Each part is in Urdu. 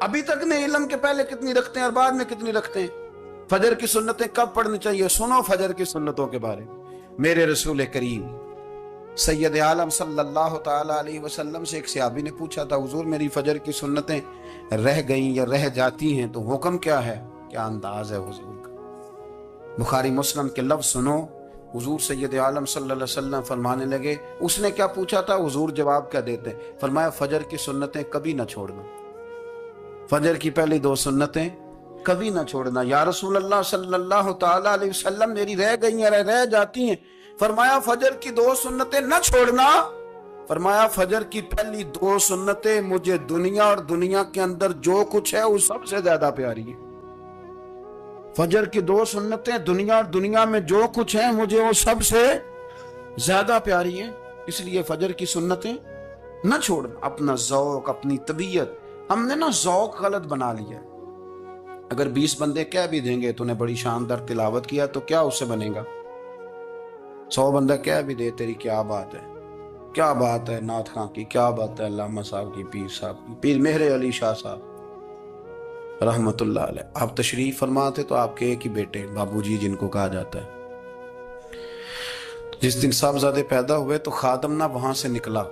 ابھی تک نے علم کے پہلے کتنی رکھتے ہیں اور بعد میں کتنی رکھتے ہیں. فجر کی سنتیں کب پڑھنی چاہیے؟ سنو فجر کی سنتوں کے بارے میں. میرے رسول کریم سید عالم صلی اللہ تعالی علیہ وسلم سے ایک صحابی نے پوچھا تھا، حضور میری فجر کی سنتیں رہ گئیں یا رہ جاتی ہیں تو حکم کیا ہے؟ کیا انداز ہے حضور کا. بخاری مسلم کے لفظ سنو. حضور سید عالم صلی اللہ علیہ وسلم فرمانے لگے، اس نے کیا پوچھا تھا، حضور جواب کیا دیتے؟ فرمایا فجر کی سنتیں کبھی نہ چھوڑنا. فجر کی پہلی 2 سنتیں کبھی نہ چھوڑنا. یا رسول اللہ صلی اللہ تعالی علیہ وسلم میری رہ گئی ہیں، رہ جاتی ہیں. فرمایا فجر کی 2 سنتیں نہ چھوڑنا. فرمایا فجر کی پہلی 2 سنتیں مجھے دنیا اور دنیا کے اندر جو کچھ ہے وہ سب سے زیادہ پیاری ہے. فجر کی 2 سنتیں دنیا اور دنیا میں جو کچھ ہیں مجھے وہ سب سے زیادہ پیاری ہیں. اس لیے فجر کی سنتیں نہ چھوڑنا. اپنا ذوق، اپنی طبیعت، ہم نے نا ذوق غلط بنا لیا. اگر 20 بندے کہہ بھی دیں گے تو نے بڑی شاندار تلاوت کیا تو کیا اس سے بنے گا؟ 100 بندہ کہہ بھی دے تیری کیا بات ہے، کیا بات ہے نعت خاں کی، کیا بات ہے علامہ صاحب کی، پیر صاحب کی، پیر مہر علی شاہ صاحب رحمت اللہ علیہ. آپ تشریف فرما تھے تو آپ کے ایک ہی بیٹے بابو جی جن کو کہا جاتا ہے، جس دن صاحبزادے پیدا ہوئے تو خادم نہ وہاں سے نکلا.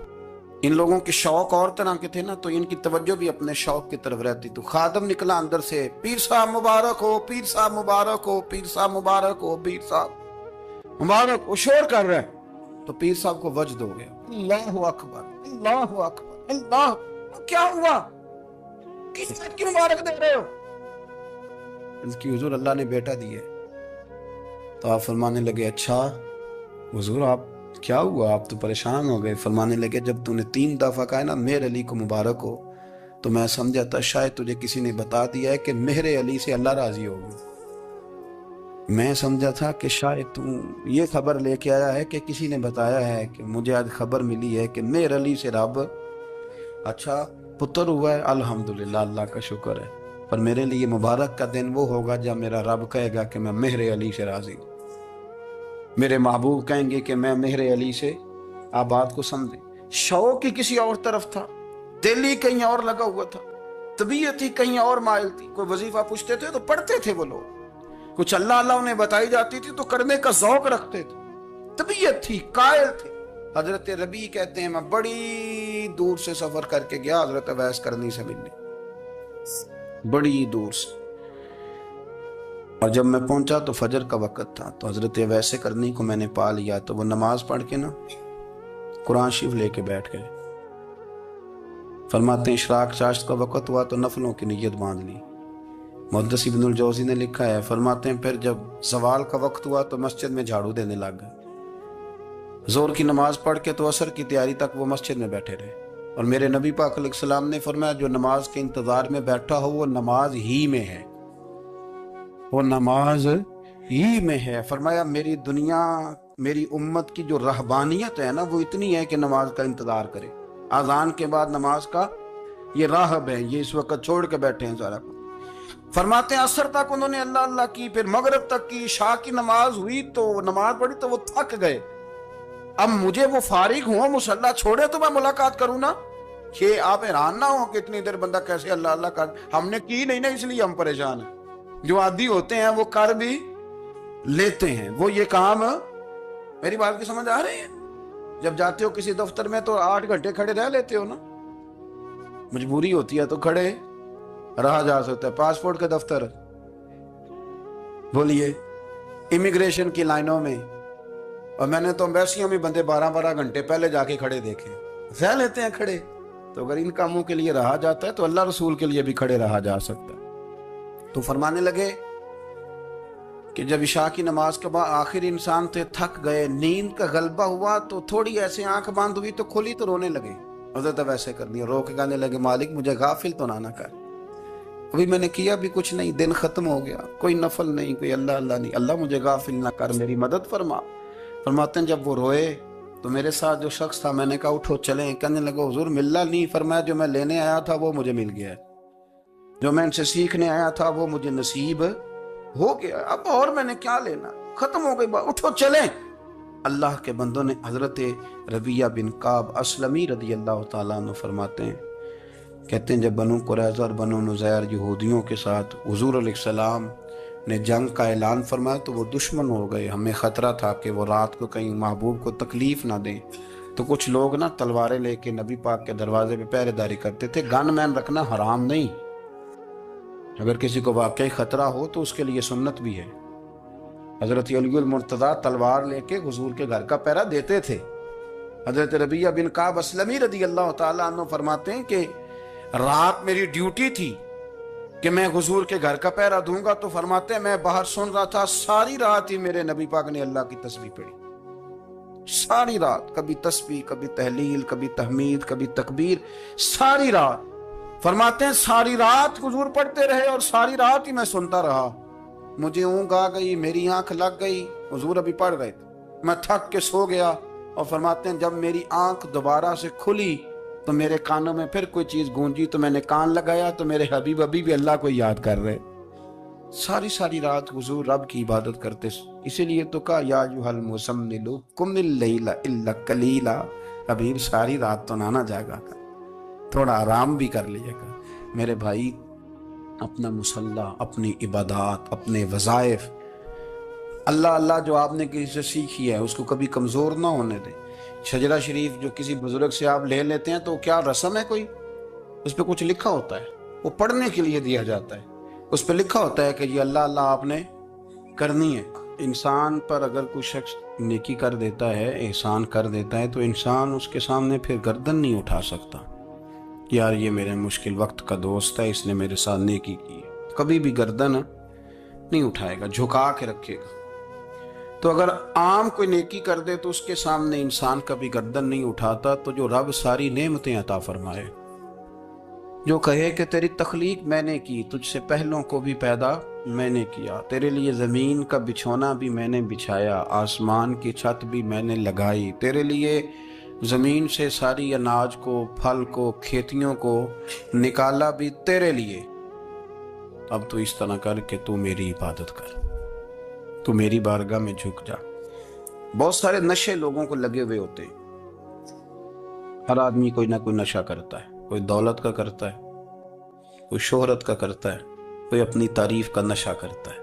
ان لوگوں کے شوق اور طرح کے تھے نا، تو ان کی توجہ بھی اپنے شوق کی طرف رہتی. تو خادم نکلا اندر سے، پیر صاحب مبارک ہو، پیر صاحب مبارک ہو، پیر صاحب مبارک ہو، پیر صاحب مبارک ہو. شور کر رہے ہیں تو پیر صاحب کو وجد ہو گیا. اللہ اکبر، اللہ اکبر، اللہ. کیا ہوا؟ کس بات کی مبارک دے رہے ہو؟ اس کی حضور اللہ نے بیٹا دی ہے. تو آپ فرمانے لگے اچھا حضور آپ کیا ہوا، آپ تو پریشان ہو گئے. فرمانے لگے جب تو نے 3 دفعہ کہا نا مہر علی کو مبارک ہو تو میں سمجھا تھا شاید تجھے کسی نے بتا دیا ہے کہ مہر علی سے اللہ راضی ہوگی. میں سمجھا تھا کہ شاید تو یہ خبر لے کے آیا ہے کہ کسی نے بتایا ہے کہ مجھے آج خبر ملی ہے کہ مہر علی سے رب اچھا پتر ہوا ہے. الحمدللہ، اللہ کا شکر ہے. پر میرے لیے مبارک کا دن وہ ہوگا جب میرا رب کہے گا کہ میں مہر علی سے راضی ہوں. میرے محبوب کہیں گے کہ میں مہر علی سے. آپ بات کو سمجھیں. شوق ہی کسی اور طرف تھا، دل ہی کہیں اور لگا ہوا تھا، طبیعت ہی کہیں اور مائل تھی. کوئی وظیفہ پوچھتے تھے تو پڑھتے تھے وہ لوگ، کچھ اللہ اللہ انہیں بتائی جاتی تھی تو کرنے کا ذوق رکھتے تھے. طبیعت تھی، قائل تھے. حضرت ربیع کہتے ہیں میں بڑی دور سے سفر کر کے گیا حضرت اویس کرنی سے ملنے، بڑی دور سے. اور جب میں پہنچا تو فجر کا وقت تھا. تو حضرت اویس کرنی کو میں نے پا لیا تو وہ نماز پڑھ کے نا قرآن شریف لے کے بیٹھ گئے. فرماتے ہیں اشراق چاشت کا وقت ہوا تو نفلوں کی نیت باندھ لی. محدث ابن الجوزی نے لکھا ہے، فرماتے ہیں پھر جب زوال کا وقت ہوا تو مسجد میں جھاڑو دینے لگ گئے. زور کی نماز پڑھ کے تو عصر کی تیاری تک وہ مسجد میں بیٹھے رہے. اور میرے نبی پاک علیہ السلام نے فرمایا جو نماز کے انتظار میں بیٹھا ہو وہ نماز ہی میں ہے، وہ نماز ہی میں ہے. فرمایا میری دنیا، میری امت کی جو رہبانیت ہے نا وہ اتنی ہے کہ نماز کا انتظار کرے. اذان کے بعد نماز کا یہ راہب ہے، یہ اس وقت چھوڑ کے بیٹھے ہیں سارا کچھ. فرماتے ہیں عصر تک انہوں نے اللہ اللہ کی، پھر مغرب تک کی. عشاء کی نماز ہوئی تو نماز پڑھی تو وہ تھک گئے. اب مجھے وہ فارغ ہوں، مصلی چھوڑے تو میں ملاقات کروں نا. کہ آپ حیران نہ ہو کہ اتنی دیر بندہ کیسے اللہ اللہ کر. ہم نے کی نہیں نا اس لیے ہم پریشان ہیں. جو عادی ہوتے ہیں وہ کر بھی لیتے ہیں. وہ یہ کام، میری بات کی سمجھ آ رہی ہے؟ جب جاتے ہو کسی دفتر میں تو 8 گھنٹے کھڑے رہ لیتے ہو نا، مجبوری ہوتی ہے تو کھڑے رہا جا سکتا ہے. پاسپورٹ کا دفتر بولیے، امیگریشن کی لائنوں میں، اور میں نے تو امبیسیوں میں بندے 12 گھنٹے پہلے جا کے کھڑے دیکھے، رہ لیتے ہیں کھڑے. تو اگر ان کاموں کے لیے رہا جاتا ہے تو اللہ رسول کے لیے بھی کھڑے رہا جا سکتا ہے. تو فرمانے لگے کہ جب عشاء کی نماز کے بعد آخر انسان تھے، تھک گئے، نیند کا غلبہ ہوا تو تھوڑی ایسے آنکھ بند ہوئی تو کھلی تو رونے لگے. حضرت ویسے کرنی رو کے کہنے لگے مالک مجھے غافل تو نہ کر، ابھی میں نے کیا بھی کچھ نہیں، دن ختم ہو گیا، کوئی نفل نہیں، کوئی اللہ اللہ نہیں، اللہ مجھے غافل نہ کر، میری مدد فرما. فرماتے ہیں جب وہ روئے تو میرے ساتھ جو شخص تھا میں نے کہا اٹھو چلیں. کہنے لگا حضور ملنا نہیں. فرمایا جو میں لینے آیا تھا وہ مجھے مل گیا ہے، جو میں ان سے سیکھنے آیا تھا وہ مجھے نصیب ہو گیا، اب اور میں نے کیا لینا، ختم ہو گئی بات، اٹھو چلیں. اللہ کے بندوں نے حضرت ربیہ بن کعب اسلمی رضی اللہ تعالیٰ عنہ فرماتے ہیں کہتے ہیں جب بنو قریظہ اور بنو نذیر یہودیوں کے ساتھ حضور علیہ السلام نے جنگ کا اعلان فرمایا تو وہ دشمن ہو گئے. ہمیں خطرہ تھا کہ وہ رات کو کہیں محبوب کو تکلیف نہ دیں، تو کچھ لوگ نا تلواریں لے کے نبی پاک کے دروازے پہ پہرے داری کرتے تھے. گن مین رکھنا حرام نہیں، اگر کسی کو واقعی خطرہ ہو تو اس کے لیے سنت بھی ہے. حضرت علی المرتضیٰ تلوار لے کے حضور کے گھر کا پہرا دیتے تھے. حضرت ربیعہ بن کعب اسلمی رضی اللہ تعالیٰ عنہ فرماتے ہیں کہ رات میری ڈیوٹی تھی کہ میں حضور کے گھر کا پہرا دوں گا، تو فرماتے ہیں میں باہر سن رہا تھا، ساری رات ہی میرے نبی پاک نے اللہ کی تسبیح پڑھی. ساری رات، کبھی تسبیح، کبھی تحلیل، کبھی تحمید، کبھی تکبیر، ساری رات. فرماتے ہیں ساری رات حضور پڑھتے رہے اور ساری رات ہی میں سنتا رہا. مجھے اونگ آ گئی، میری آنکھ لگ گئی، حضور ابھی پڑھ رہے تھے، میں تھک کے سو گیا. اور فرماتے ہیں جب میری آنکھ دوبارہ سے کھلی تو میرے کانوں میں پھر کوئی چیز گونجی، تو میں نے کان لگایا تو میرے حبیب ابھی بھی اللہ کو یاد کر رہے. ساری رات حضور رب کی عبادت کرتے. اسی لیے تو کہا یا ایھا المزمل قم اللیل الا قلیلا، حبیب ساری رات تو نہ جاگا کر، تھوڑا آرام بھی کر لیا کر. میرے بھائی، اپنا مصلی، اپنی عبادات، اپنے وظائف، اللہ اللہ جو آپ نے کسی سے سیکھی ہے اس کو کبھی کمزور نہ ہونے دیں. شجرہ شریف جو کسی بزرگ سے آپ لے لیتے ہیں تو کیا رسم ہے کوئی؟ اس پہ کچھ لکھا ہوتا ہے، وہ پڑھنے کے لیے دیا جاتا ہے. اس پہ لکھا ہوتا ہے کہ یہ اللہ اللہ آپ نے کرنی ہے. انسان پر اگر کوئی شخص نیکی کر دیتا ہے، احسان کر دیتا ہے، تو انسان اس کے سامنے پھر گردن نہیں اٹھا سکتا. یار یہ میرے مشکل وقت کا دوست ہے، اس نے میرے ساتھ نیکی کی ہے، کبھی بھی گردن نہیں اٹھائے گا، جھکا کے رکھے گا. تو اگر عام کوئی نیکی کر دے تو اس کے سامنے انسان کبھی گردن نہیں اٹھاتا. تو جو رب ساری نعمتیں عطا فرمائے، جو کہے کہ تیری تخلیق میں نے کی، تجھ سے پہلوں کو بھی پیدا میں نے کیا، تیرے لیے زمین کا بچھونا بھی میں نے بچھایا، آسمان کی چھت بھی میں نے لگائی، تیرے لیے زمین سے ساری اناج کو، پھل کو، کھیتیوں کو نکالا بھی تیرے لیے. اب تو اس طرح کر کہ تو میری عبادت کر، تو میری بارگاہ میں جھک جا. بہت سارے نشے لوگوں کو لگے ہوئے ہوتے ہیں. ہر آدمی کوئی نہ کوئی نشہ کرتا ہے. کوئی دولت کا کرتا ہے، کوئی شہرت کا کرتا ہے، کوئی اپنی تعریف کا نشہ کرتا ہے.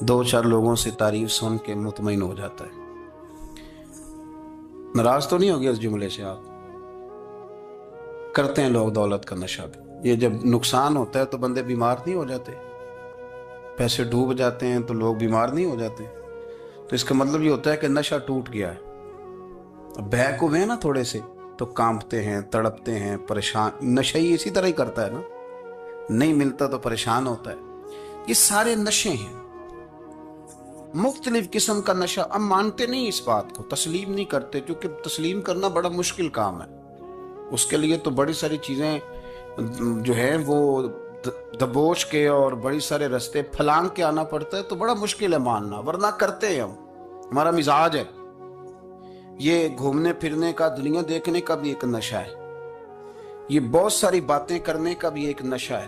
دو چار لوگوں سے تعریف سن کے مطمئن ہو جاتا ہے. ناراض تو نہیں ہوگی اس جملے سے؟ آپ کرتے ہیں لوگ دولت کا نشہ بھی. یہ جب نقصان ہوتا ہے تو بندے بیمار نہیں ہو جاتے؟ پیسے ڈوب جاتے ہیں تو لوگ بیمار نہیں ہو جاتے؟ تو اس کا مطلب یہ ہوتا ہے کہ نشہ ٹوٹ گیا ہے. بہک ہوئے ہیں نا تھوڑے سے تو کانپتے ہیں، تڑپتے ہیں، پریشان. نشہ ہی اسی طرح ہی کرتا ہے نا، نہیں ملتا تو پریشان ہوتا ہے. یہ سارے نشے ہیں، مختلف قسم کا نشہ. اب مانتے نہیں اس بات کو، تسلیم نہیں کرتے، کیونکہ تسلیم کرنا بڑا مشکل کام ہے. اس کے لیے تو بڑی ساری چیزیں جو ہیں وہ دبوچ کے اور بڑی سارے رستے پھلانگ کے آنا پڑتا ہے. تو بڑا مشکل ہے ماننا، ورنہ کرتے ہیں ہم. ہمارا مزاج ہے. یہ گھومنے پھرنے کا، دنیا دیکھنے کا بھی ایک نشہ ہے. یہ بہت ساری باتیں کرنے کا بھی ایک نشہ ہے.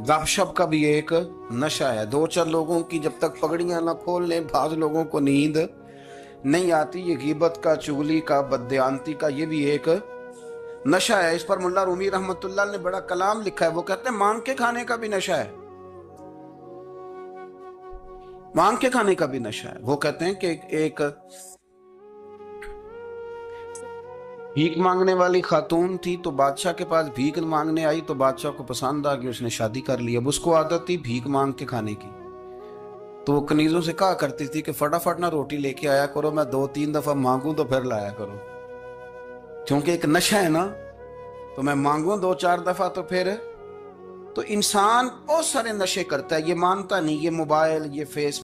گپ شپ کا بھی ایک نشہ ہے. دو چار لوگوں کی جب تک پگڑیاں نہ کھول لیں، بعض لوگوں کو نیند نہیں آتی. یہ غیبت کا، چغلی کا، بددیانتی کا، یہ بھی ایک نشہ ہے. اس پر ملا رومی رحمت اللہ نے بڑا کلام لکھا ہے. وہ کہتے ہیں مانگ کے کھانے کا بھی نشہ ہے، مانگ کے کھانے کا بھی نشہ ہے. وہ کہتے ہیں کہ ایک بھیک مانگنے والی خاتون تھی، تو بادشاہ کے پاس بھیک مانگنے آئی، تو بادشاہ کو پسند آ گئی، اس نے شادی کر لی. اب اس کو عادت تھی بھیک مانگ کے کھانے کی، تو وہ کنیزوں سے کہا کرتی تھی کہ فٹافٹ نہ روٹی لے کے آیا کرو، میں 2-3 دفعہ مانگوں تو پھر لایا کرو. کیونکہ ایک نشہ ہے نا، تو میں مانگوں 2-4 دفعہ تو پھر. تو انسان بہت سارے نشے کرتا ہے، یہ مانتا نہیں. یہ موبائل، یہ فیس